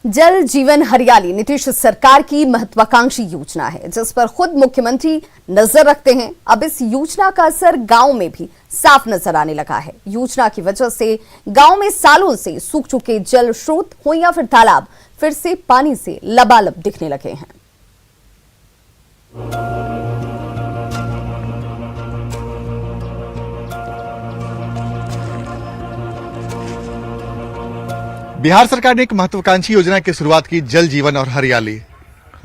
जल जीवन हरियाली नीतीश सरकार की महत्वाकांक्षी योजना है, जिस पर खुद मुख्यमंत्री नजर रखते हैं। अब इस योजना का असर गांव में भी साफ नजर आने लगा है। योजना की वजह से गांव में सालों से सूख चुके जल स्रोत हो या फिर तालाब फिर से पानी से लबालब दिखने लगे हैं। बिहार सरकार ने एक महत्वाकांक्षी योजना की शुरुआत की, जल जीवन और हरियाली।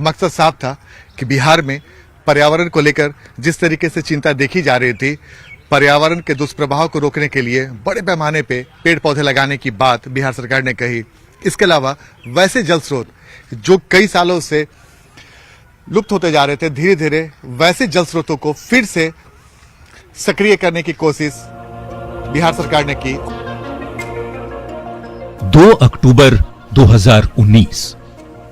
मकसद साफ था कि बिहार में पर्यावरण को लेकर जिस तरीके से चिंता देखी जा रही थी, पर्यावरण के दुष्प्रभाव को रोकने के लिए बड़े पैमाने पे पेड़ पौधे लगाने की बात बिहार सरकार ने कही। इसके अलावा वैसे जल स्रोत जो कई सालों से लुप्त होते जा रहे थे, धीरे धीरे वैसे जल स्रोतों को फिर से सक्रिय करने की कोशिश बिहार सरकार ने की। 2 अक्टूबर 2019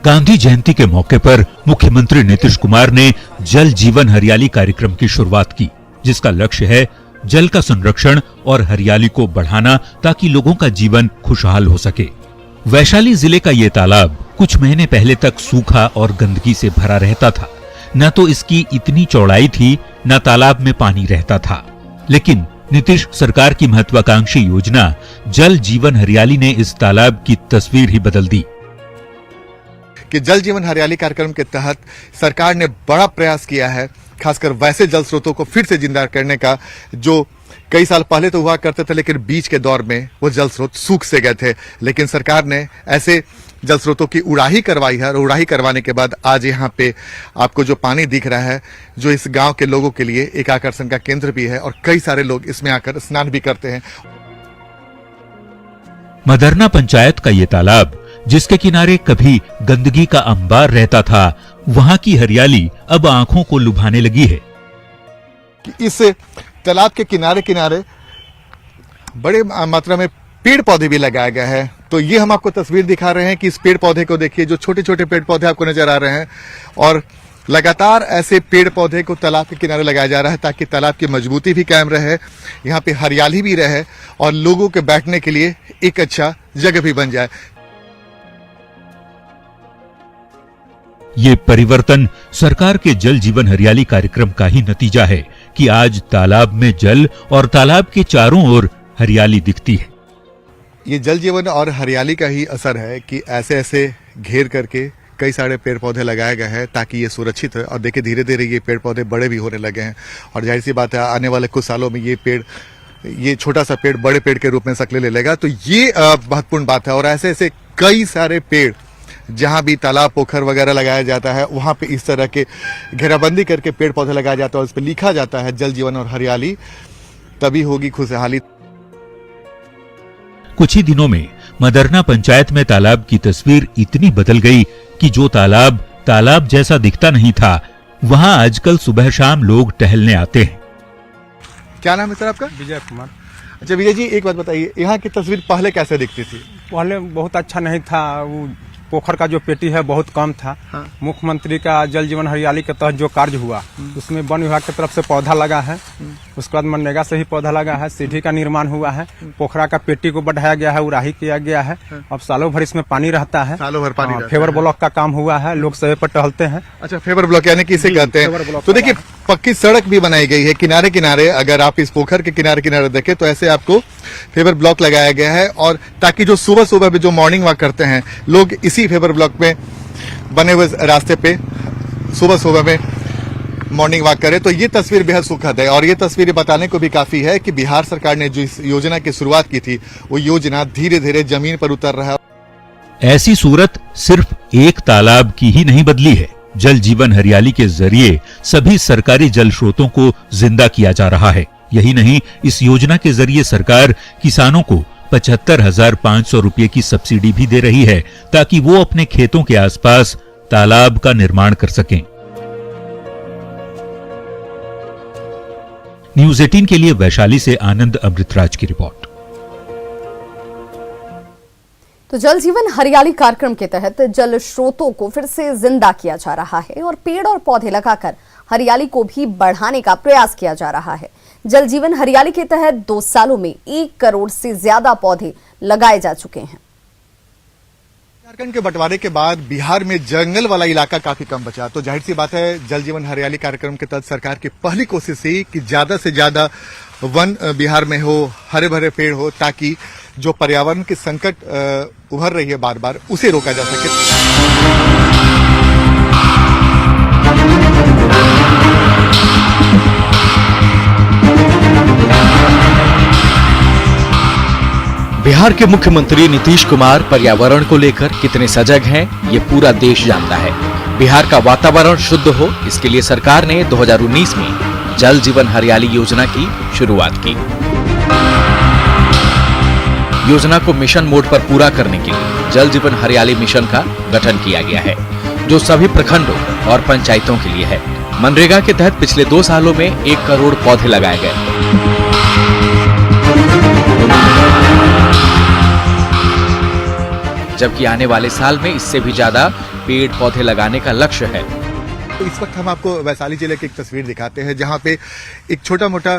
गांधी जयंती के मौके पर मुख्यमंत्री नीतीश कुमार ने जल जीवन हरियाली कार्यक्रम की शुरुआत की, जिसका लक्ष्य है जल का संरक्षण और हरियाली को बढ़ाना ताकि लोगों का जीवन खुशहाल हो सके। वैशाली जिले का ये तालाब कुछ महीने पहले तक सूखा और गंदगी से भरा रहता था। न तो इसकी इतनी चौड़ाई थी, न तालाब में पानी रहता था। लेकिन नीतीश सरकार की महत्वाकांक्षी योजना जल जीवन हरियाली ने इस तालाब की तस्वीर ही बदल दी। कि जल जीवन हरियाली कार्यक्रम के तहत सरकार ने बड़ा प्रयास किया है, खासकर वैसे जल स्रोतों को फिर से जिंदा करने का, जो कई साल पहले तो हुआ करते थे लेकिन बीच के दौर में वो जल स्रोत सूख से गए थे। लेकिन सरकार ने ऐसे जल स्रोतों की उड़ाही करवाई है और उड़ाही करवाने के बाद आज यहाँ पे आपको जो पानी दिख रहा है, जो इस गांव के लोगों के लिए एक आकर्षण का केंद्र भी है और कई सारे लोग इसमें आकर स्नान भी करते हैं। मदरना पंचायत का ये तालाब, जिसके किनारे कभी गंदगी का अंबार रहता था, वहां की हरियाली अब आंखों को लुभाने लगी है। इस तालाब के किनारे किनारे बड़े मात्रा में पेड़ पौधे भी लगाए गए हैं। तो ये हम आपको तस्वीर दिखा रहे हैं कि इस पेड़ पौधे को देखिए, जो छोटे छोटे पेड़ पौधे आपको नजर आ रहे हैं, और लगातार ऐसे पेड़ पौधे को तालाब के किनारे लगाया जा रहा है ताकि तालाब की मजबूती भी कायम रहे, यहाँ पे हरियाली भी रहे और लोगों के बैठने के लिए एक अच्छा जगह भी बन जाए। ये परिवर्तन सरकार के जल जीवन हरियाली कार्यक्रम का ही नतीजा है कि आज तालाब में जल और तालाब के चारों ओर हरियाली दिखती है। ये जल जीवन और हरियाली का ही असर है कि ऐसे ऐसे घेर करके कई सारे पेड़ पौधे लगाए गए हैं ताकि ये सुरक्षित है। और देखिए धीरे धीरे ये पेड़ पौधे बड़े भी होने लगे हैं और जाहिर सी बात है आने वाले कुछ सालों में ये छोटा सा पेड़ बड़े पेड़ के रूप में शक्ल ले लेगा। तो ये महत्वपूर्ण बात है। और ऐसे ऐसे कई सारे पेड़ जहां भी तालाब पोखर वगैरह लगाया जाता है, वहां पे इस तरह के घेराबंदी करके पेड़ पौधे लगाया जाता है और उस पर लिखा जाता है जल जीवन और हरियाली, तभी होगी खुशहाली। कुछ ही दिनों में मदरना पंचायत में तालाब की तस्वीर इतनी बदल गई कि जो तालाब जैसा दिखता नहीं था, वहां आजकल सुबह शाम लोग टहलने आते हैं। क्या नाम है सर आपका? विजय कुमार। अच्छा विजय जी, एक बात बताइए, यहाँ की तस्वीर पहले कैसे दिखती थी? पहले बहुत अच्छा नहीं था। वो पोखर का जो पेटी है बहुत कम था। हाँ। मुख्यमंत्री का जल जीवन हरियाली के तहत जो कार्य हुआ, उसमें वन विभाग की तरफ से पौधा लगा है, उसके बाद मनरेगा से ही पौधा लगा है, सीढ़ी का निर्माण हुआ है, पोखरा का पेटी को बढ़ाया गया है, उड़ाही किया गया है। अब सालों भर इसमें पानी रहता है, सालों भर पानी रहता है। फेवर ब्लॉक का काम हुआ है, लोग सभी पर टहलते हैं। अच्छा, फेवर ब्लॉक यानी कि इसे कहते हैं। तो देखिए पक्की सड़क भी बनाई गई है किनारे किनारे। अगर आप इस पोखर के किनारे किनारे देखें तो ऐसे आपको फेवर ब्लॉक लगाया गया है, और ताकि जो सुबह सुबह में जो मॉर्निंग वॉक करते हैं लोग इसी फेवर ब्लॉक में बने हुए रास्ते पे सुबह सुबह में मॉर्निंग वॉक करें। तो ये तस्वीर बेहद सुखद है और ये तस्वीर बताने को भी काफी है कि बिहार सरकार ने जो इस योजना की शुरुआत की थी, वो योजना धीरे धीरे जमीन पर उतर रहा है। ऐसी सूरत सिर्फ एक तालाब की ही नहीं बदली है। जल जीवन हरियाली के जरिए सभी सरकारी जल स्रोतों को जिंदा किया जा रहा है। यही नहीं, इस योजना के जरिए सरकार किसानों को 75,500 रुपए की सब्सिडी भी दे रही है ताकि वो अपने खेतों के आसपास तालाब का निर्माण कर सकें। न्यूज़ 18 के लिए वैशाली से आनंद अमृतराज की रिपोर्ट। तो जल जीवन हरियाली कार्यक्रम के तहत जल स्रोतों को फिर से जिंदा किया जा रहा है और पेड़ और पौधे लगाकर हरियाली को भी बढ़ाने का प्रयास किया जा रहा है। जल जीवन हरियाली के तहत 2 सालों में 1 करोड़ से ज्यादा पौधे लगाए जा चुके हैं। झारखंड के बंटवारे के बाद बिहार में जंगल वाला इलाका काफी कम बचा, तो जाहिर सी बात है जल जीवन हरियाली कार्यक्रम के तहत सरकार की पहली कोशिश थी कि ज्यादा से ज्यादा वन बिहार में हो, हरे भरे पेड़ हो, ताकि जो पर्यावरण के संकट उभर रही है बार बार, उसे रोका जा सके। बिहार के मुख्यमंत्री नीतीश कुमार पर्यावरण को लेकर कितने सजग हैं, ये पूरा देश जानता है। बिहार का वातावरण शुद्ध हो, इसके लिए सरकार ने 2019 में जल जीवन हरियाली योजना की शुरुआत की। योजना को मिशन मोड पर पूरा करने के लिए जल जीवन हरियाली मिशन का गठन किया गया है, जो सभी प्रखंडों और पंचायतों के लिए है। मनरेगा के तहत पिछले 2 सालों में 1 करोड़ पौधे लगाए गए। जबकि आने वाले साल में इससे भी ज्यादा पेड़ पौधे लगाने का लक्ष्य है। तो इस वक्त हम आपको वैशाली जिले की एक तस्वीर दिखाते हैं, जहां पे एक छोटा मोटा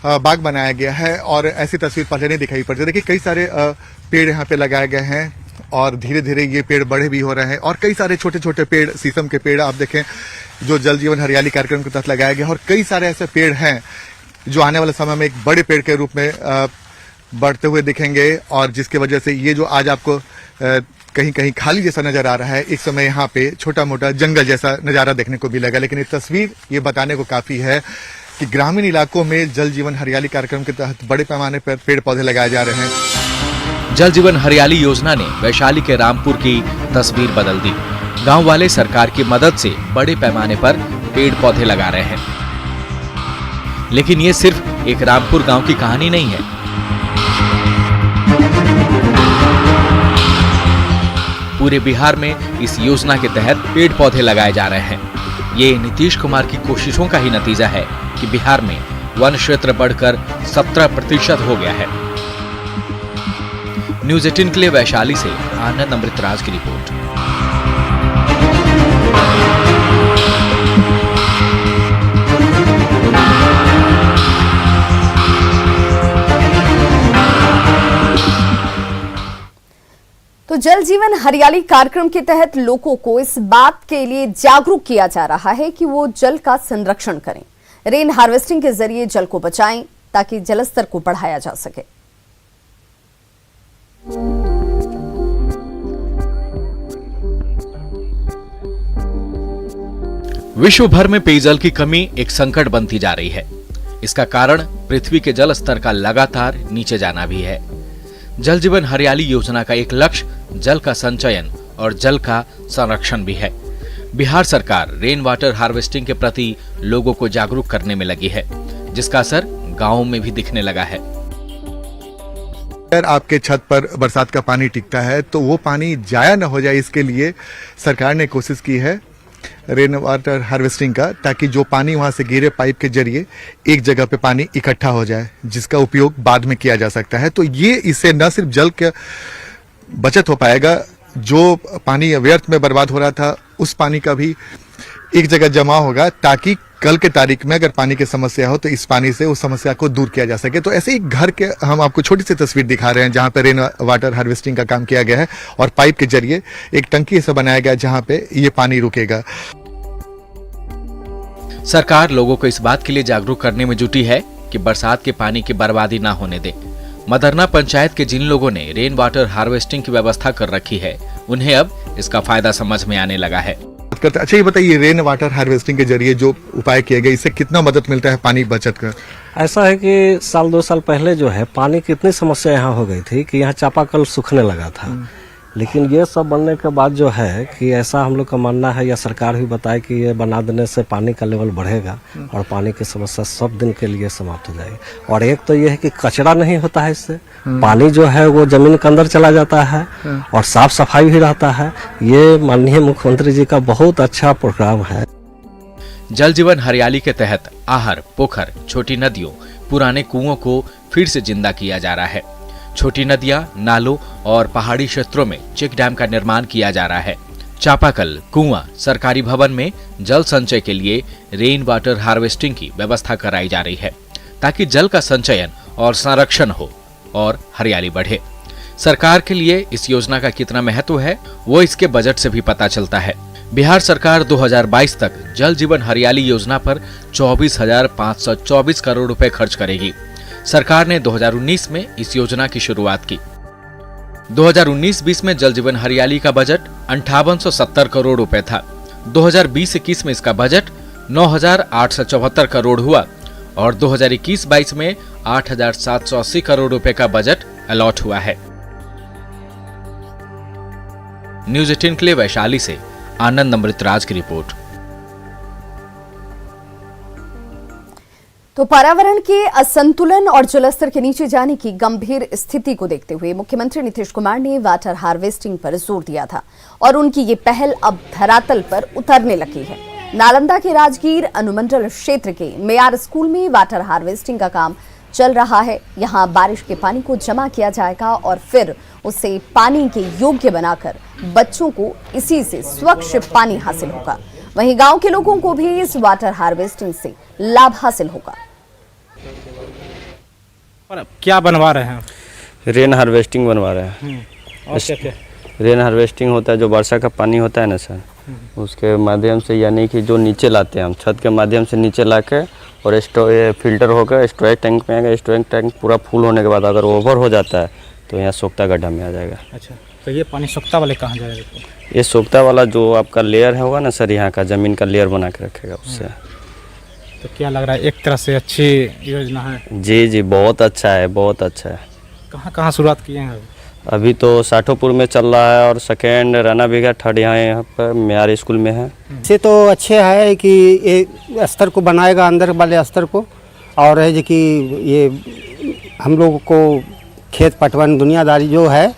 बाग बनाया गया है और ऐसी तस्वीर पहले नहीं दिखाई पड़ती। देखिए कई सारे पेड़ यहाँ पे लगाए गए हैं और धीरे धीरे ये पेड़ बड़े भी हो रहे हैं, और कई सारे छोटे छोटे पेड़, शीशम के पेड़ आप देखें जो जल जीवन हरियाली कार्यक्रम के तहत लगाया गया, और कई सारे ऐसे पेड़ हैं जो आने वाले समय में एक बड़े पेड़ के रूप में बढ़ते हुए दिखेंगे, और जिसकी वजह से ये जो आज आपको कहीं कहीं खाली जैसा नजर आ रहा है, एक समय यहाँ पे छोटा मोटा जंगल जैसा नजारा देखने को भी लगा। लेकिन ये तस्वीर ये बताने को काफी है कि ग्रामीण इलाकों में जल जीवन हरियाली कार्यक्रम के तहत बड़े पैमाने पर पेड़ पौधे लगाए जा रहे हैं। जल जीवन हरियाली योजना ने वैशाली के रामपुर की तस्वीर बदल दी। गांव वाले सरकार की मदद से बड़े पैमाने पर पेड़ पौधे लगा रहे हैं। लेकिन ये सिर्फ एक रामपुर गांव की कहानी नहीं है। पूरे बिहार में इस योजना के तहत पेड़ पौधे लगाए जा रहे हैं। ये नीतीश कुमार की कोशिशों का ही नतीजा है कि बिहार में वन क्षेत्र बढ़कर 17% हो गया है। न्यूज़ 18 के लिए वैशाली से आनंद अमृतराज की रिपोर्ट। तो जल जीवन हरियाली कार्यक्रम के तहत लोगों को इस बात के लिए जागरूक किया जा रहा है कि वो जल का संरक्षण करें, रेन हार्वेस्टिंग के जरिए जल को बचाएं ताकि जलस्तर को बढ़ाया जा सके। विश्व भर में पेयजल की कमी एक संकट बनती जा रही है। इसका कारण पृथ्वी के जल स्तर का लगातार नीचे जाना भी है। जल जीवन हरियाली योजना का एक लक्ष्य जल का संचयन और जल का संरक्षण भी है। बिहार सरकार रेन वाटर हार्वेस्टिंग के प्रति लोगों को जागरूक करने में लगी है, जिसका असर गांवों में भी दिखने लगा है। अगर आपके छत पर बरसात का पानी टिकता है तो वो पानी जाया न हो जाए, इसके लिए सरकार ने कोशिश की है रेन वाटर हार्वेस्टिंग का, ताकि जो पानी वहां से गिरे पाइप के जरिए एक जगह पे पानी इकट्ठा हो जाए, जिसका उपयोग बाद में किया जा सकता है। तो ये इससे न सिर्फ जल का बचत हो पाएगा, जो पानी व्यर्थ में बर्बाद हो रहा था उस पानी का भी एक जगह जमा होगा, ताकि कल के तारीख में अगर पानी की समस्या हो तो इस पानी से उस समस्या को दूर किया जा सके। तो ऐसे ही घर के हम आपको छोटी सी तस्वीर दिखा रहे हैं जहां पे रेन वाटर हार्वेस्टिंग का काम किया गया है, और पाइप के जरिए एक टंकी ऐसा बनाया गया जहां पे ये पानी रुकेगा। सरकार लोगों को इस बात के लिए जागरूक करने में जुटी है कि बरसात के पानी की बर्बादी ना होने दे। मदरना पंचायत के जिन लोगों ने रेन वाटर हार्वेस्टिंग की व्यवस्था कर रखी है, उन्हें अब इसका फायदा समझ में आने लगा है। अच्छा, ये बताइए रेन वाटर हार्वेस्टिंग के जरिए जो उपाय किए गए, इससे कितना मदद मिलता है पानी बचत का? ऐसा है कि 1-2 साल पहले जो है पानी की इतनी समस्या यहाँ हो गई थी कि यहाँ चापाकल सूखने लगा था। लेकिन ये सब बनने के बाद जो है कि ऐसा हम लोग का मानना है, या सरकार भी बताए कि ये बना देने से पानी का लेवल बढ़ेगा और पानी की समस्या सब दिन के लिए समाप्त हो जाएगी। और एक तो ये है कि कचरा नहीं होता है, इससे पानी जो है वो जमीन के अंदर चला जाता है और साफ सफाई भी रहता है। ये माननीय मुख्यमंत्री जी का बहुत अच्छा प्रोग्राम है। जल जीवन हरियाली के तहत आहर, पोखर, छोटी नदियों, पुराने कुओं को फिर से जिंदा किया जा रहा है। छोटी नदियां, नालों और पहाड़ी क्षेत्रों में चेक डैम का निर्माण किया जा रहा है। चापाकल, कुआं, सरकारी भवन में जल संचय के लिए रेन वाटर हार्वेस्टिंग की व्यवस्था कराई जा रही है, ताकि जल का संचयन और संरक्षण हो और हरियाली बढ़े। सरकार के लिए इस योजना का कितना महत्व है वो इसके बजट से भी पता चलता है। बिहार सरकार 2022 तक जल जीवन हरियाली योजना पर 24,524 करोड़ रुपए खर्च करेगी। सरकार ने 2019 में इस योजना की शुरुआत की। 2019-20 में जल जीवन हरियाली का बजट 5870 करोड़ रुपए था। 2020-21 में इसका बजट 9,874 करोड़ हुआ और 2021-22 में 8,780 करोड़ रुपए का बजट अलॉट हुआ है। न्यूज 18 के लिए वैशाली से आनंद अमृतराज की रिपोर्ट। तो पर्यावरण के असंतुलन और जलस्तर के नीचे जाने की गंभीर स्थिति को देखते हुए मुख्यमंत्री नीतीश कुमार ने वाटर हार्वेस्टिंग पर जोर दिया था और उनकी ये पहल अब धरातल पर उतरने लगी है। नालंदा के राजगीर अनुमंडल क्षेत्र के मेयार स्कूल में वाटर हार्वेस्टिंग का काम चल रहा है। यहाँ बारिश के पानी को जमा किया जाएगा और फिर उसे पानी के योग्य बनाकर बच्चों को इसी से स्वच्छ पानी हासिल होगा। वहीं गांव के लोगों को भी इस वाटर हार्वेस्टिंग से लाभ हासिल होगा। और अब क्या बनवा रहे हैं? रेन हार्वेस्टिंग बनवा रहे हैं। और क्या? रेन हार्वेस्टिंग होता है जो वर्षा का पानी होता है ना सर, उसके माध्यम से, यानी कि जो नीचे लाते हैं हम छत के माध्यम से नीचे ला के और फिल्टर होकर स्टोरेज टैंक में आएगा। स्टोरेज टैंक पूरा फुल होने के बाद अगर ओवर हो जाता है तो यहाँ सोख्ता गड्ढा में आ जाएगा। अच्छा, तो ये पानी सोख्ता वाले कहाँ जाएगा? ये सोख्ता वाला जो आपका लेयर है होगा ना सर, यहाँ का ज़मीन का लेयर बना के रखेगा उससे। तो क्या लग रहा है, एक तरह से अच्छी योजना है? जी जी, बहुत अच्छा है, बहुत अच्छा है। कहाँ कहाँ शुरुआत किए हैं? अभी तो साठोपुर में चल रहा है और सेकेंड राना बिघा, थर्ड यहाँ पर मेयार स्कूल में है। इससे तो अच्छे है कि ये स्तर को बनाएगा, अंदर वाले स्तर को, और है कि ये हम लोगों को खेत पटवन दुनियादारी जो है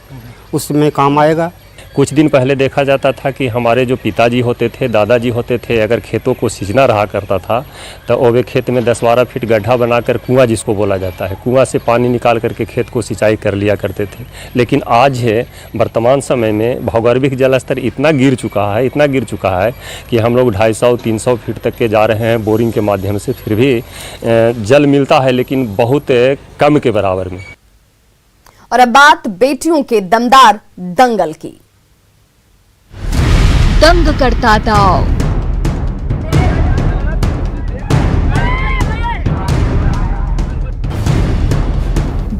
उसमें काम आएगा। कुछ दिन पहले देखा जाता था कि हमारे जो पिताजी होते थे, दादाजी होते थे, अगर खेतों को सींचना रहा करता था तो वो खेत में 10-12 फीट गड्ढा बनाकर कुआं जिसको बोला जाता है, कुआं से पानी निकाल करके खेत को सिंचाई कर लिया करते थे। लेकिन आज है वर्तमान समय में भौगोलिक जल स्तर इतना गिर चुका है कि हम लोग 250-300 फीट तक के जा रहे हैं बोरिंग के माध्यम से, फिर भी जल मिलता है लेकिन बहुत कम के बराबर में। और अब बात बेटियों के दमदार दंगल की। दंग करता दाव,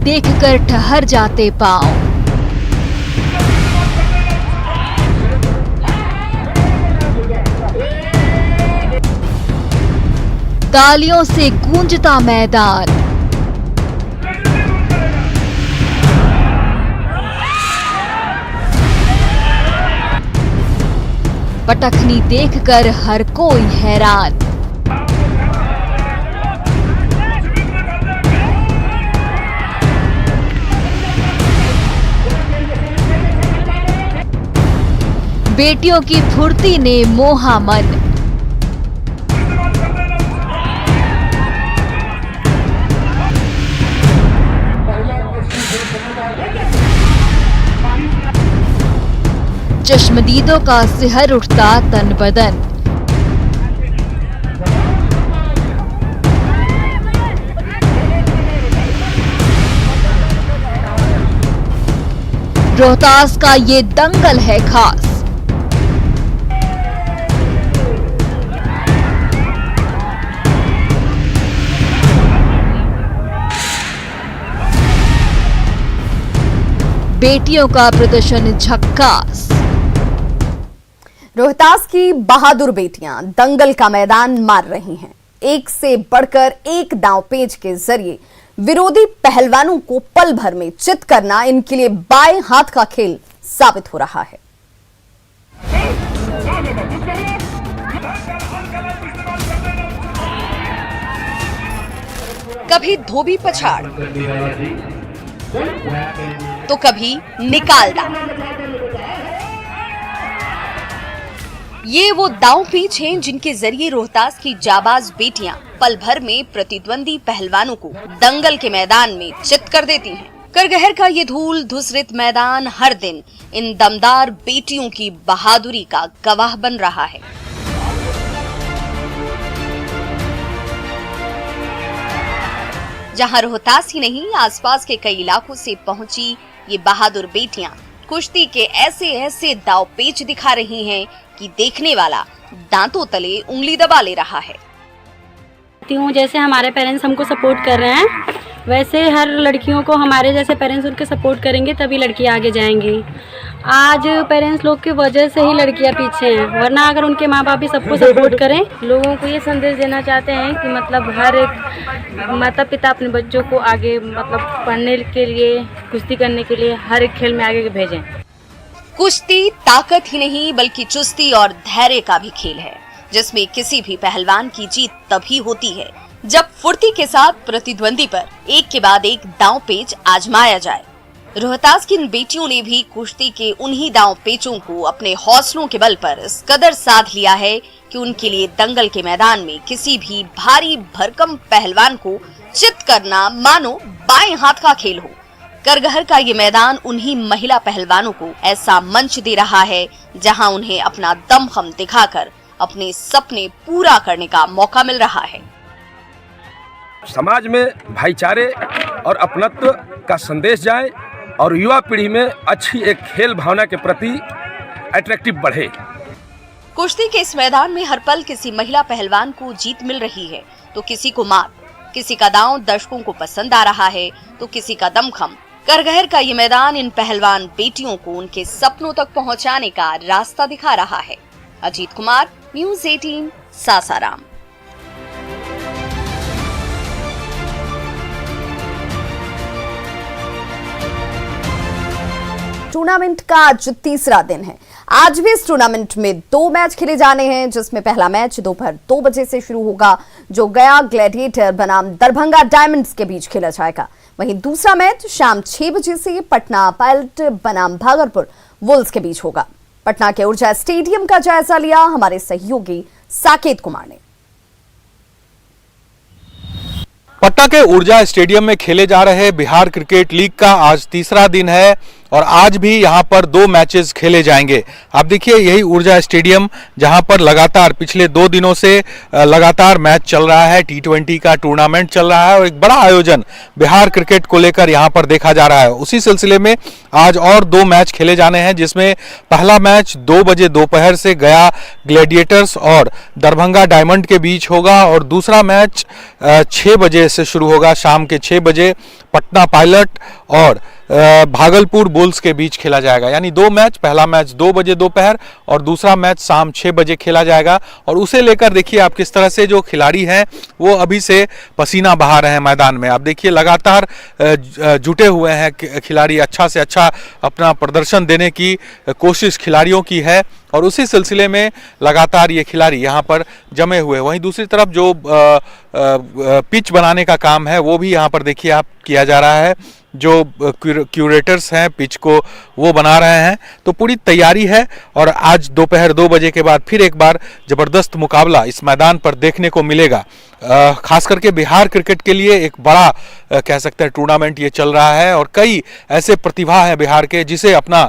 देखकर ठहर जाते पांव, तालियों से गूंजता मैदान, पटखनी देखकर हर कोई हैरान। बेटियों की फुर्ती ने मोहा मन, चश्मदीदों का सिहर उठता तन बदन, रोहतास का ये दंगल है खास। बेटियों का प्रदर्शन झक्कास। रोहतास की बहादुर बेटियां दंगल का मैदान मार रही हैं। एक से बढ़कर एक दांवपेच के जरिए विरोधी पहलवानों को पल भर में चित करना इनके लिए बाएं हाथ का खेल साबित हो रहा है। कभी धोबी पछाड़ तो कभी निकाल दांव। ये वो दांव पेच हैं जिनके जरिए रोहतास की जाबाज बेटियां पल भर में प्रतिद्वंदी पहलवानों को दंगल के मैदान में चित कर देती हैं। करगहर का ये धूल धुसरित मैदान हर दिन इन दमदार बेटियों की बहादुरी का गवाह बन रहा है। जहां रोहतास ही नहीं, आसपास के कई इलाकों से पहुंची ये बहादुर बेटियां कुश्ती के ऐसे ऐसे दाव पेच दिखा रही हैं कि देखने वाला दांतों तले उंगली दबा ले रहा है। जैसे हमारे पेरेंट्स हमको सपोर्ट कर रहे हैं, वैसे हर लड़कियों को हमारे जैसे पेरेंट्स उनके सपोर्ट करेंगे तभी लड़कियां आगे जाएंगी। आज पेरेंट्स लोग की वजह से ही लड़कियां पीछे हैं, वरना अगर उनके माँ बाप भी सबको सपोर्ट करें। लोगों को ये संदेश देना चाहते हैं कि मतलब हर एक माता पिता अपने बच्चों को आगे मतलब पढ़ने के लिए, कुश्ती करने के लिए हर एक खेल में आगे भेजें। कुश्ती ताकत ही नहीं बल्कि चुस्ती और धैर्य का भी खेल है, जिसमें किसी भी पहलवान की जीत तभी होती है जब फुर्ती के साथ प्रतिद्वंदी पर एक के बाद एक दांव पेच आजमाया जाए। रोहतास की इन बेटियों ने भी कुश्ती के उन्हीं दांव पेचों को अपने हौसलों के बल पर इस कदर साध लिया है कि उनके लिए दंगल के मैदान में किसी भी भारी भरकम पहलवान को चित करना मानो बाएं हाथ का खेल हो। करगहर का ये मैदान उन्हीं महिला पहलवानों को ऐसा मंच दे रहा है जहां उन्हें अपना दमखम दिखाकर अपने सपने पूरा करने का मौका मिल रहा है। समाज में भाईचारे और अपनत्व का संदेश जाए और युवा पीढ़ी में अच्छी एक खेल भावना के प्रति अट्रैक्टिव बढ़े। कुश्ती के इस मैदान में हर पल किसी महिला पहलवान को जीत मिल रही है तो किसी को मात, किसी का दांव दर्शकों को पसंद आ रहा है तो किसी का दमखम। करगहर का ये मैदान इन पहलवान बेटियों को उनके सपनों तक पहुंचाने का रास्ता दिखा रहा है। अजीत कुमार, न्यूज़ 18, सासाराम। टूर्नामेंट का आज तीसरा दिन है। आज भी इस टूर्नामेंट में 2 मैच खेले जाने हैं, जिसमें पहला मैच दोपहर 2 बजे से शुरू होगा, जो गया ग्लैडिएटर बनाम दरभंगा डायमंड्स के बीच खेला जाएगा। वहीं दूसरा मैच शाम 6 बजे से पटना पायलट बनाम भागलपुर वुल्स के बीच होगा। पटना के ऊर्जा स्टेडियम का जायजा लिया हमारे सहयोगी साकेत कुमार ने। पटना के ऊर्जा स्टेडियम में खेले जा रहे बिहार क्रिकेट लीग का आज तीसरा दिन है और आज भी यहां पर 2 मैचेस खेले जाएंगे। आप देखिए यही ऊर्जा स्टेडियम जहां पर लगातार पिछले 2 दिनों से लगातार मैच चल रहा है, T20 का टूर्नामेंट चल रहा है और एक बड़ा आयोजन बिहार क्रिकेट को लेकर यहां पर देखा जा रहा है। उसी सिलसिले में आज और 2 मैच खेले जाने हैं, जिसमें पहला मैच 2 बजे दोपहर से गया ग्लैडिएटर्स और दरभंगा डायमंड के बीच होगा और दूसरा मैच 6 बजे से शुरू होगा, शाम के 6 बजे पटना पायलट और भागलपुर बुल्स के बीच खेला जाएगा। यानी 2 मैच, पहला मैच 2 बजे दोपहर और दूसरा मैच शाम 6 बजे खेला जाएगा। और उसे लेकर देखिए आप किस तरह से जो खिलाड़ी हैं वो अभी से पसीना बहा रहे हैं मैदान में। आप देखिए लगातार जुटे हुए हैं खिलाड़ी, अच्छा से अच्छा अपना प्रदर्शन देने की कोशिश खिलाड़ियों की है और उसी सिलसिले में लगातार ये खिलाड़ी यहाँ पर जमे हुए। वहीं दूसरी तरफ जो पिच बनाने का काम है वो भी यहाँ पर देखिए आप किया जा रहा है। जो क्यूरेटर्स हैं पिच को वो बना रहे हैं, तो पूरी तैयारी है और आज दोपहर 2 बजे के बाद फिर एक बार जबरदस्त मुकाबला इस मैदान पर देखने को मिलेगा। खास करके बिहार क्रिकेट के लिए एक बड़ा कह सकते हैं टूर्नामेंट ये चल रहा है और कई ऐसे प्रतिभा हैं बिहार के जिसे अपना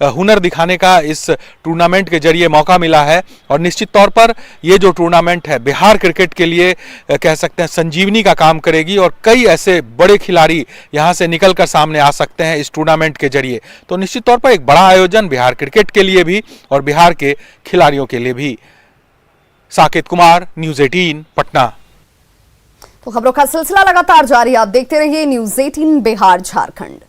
हुनर दिखाने का इस टूर्नामेंट के जरिए मौका मिला है। और निश्चित तौर पर ये जो टूर्नामेंट है बिहार क्रिकेट के लिए कह सकते हैं संजीवनी का काम करेगी और कई ऐसे बड़े खिलाड़ी यहाँ से निकल कर सामने आ सकते हैं इस टूर्नामेंट के जरिए। तो निश्चित तौर पर एक बड़ा आयोजन बिहार क्रिकेट के लिए भी और बिहार के खिलाड़ियों के लिए भी। साकेत कुमार, न्यूज़ 18, पटना। तो खबरों का सिलसिला लगातार जारी, आप देखते रहिए न्यूज़ 18 बिहार झारखंड।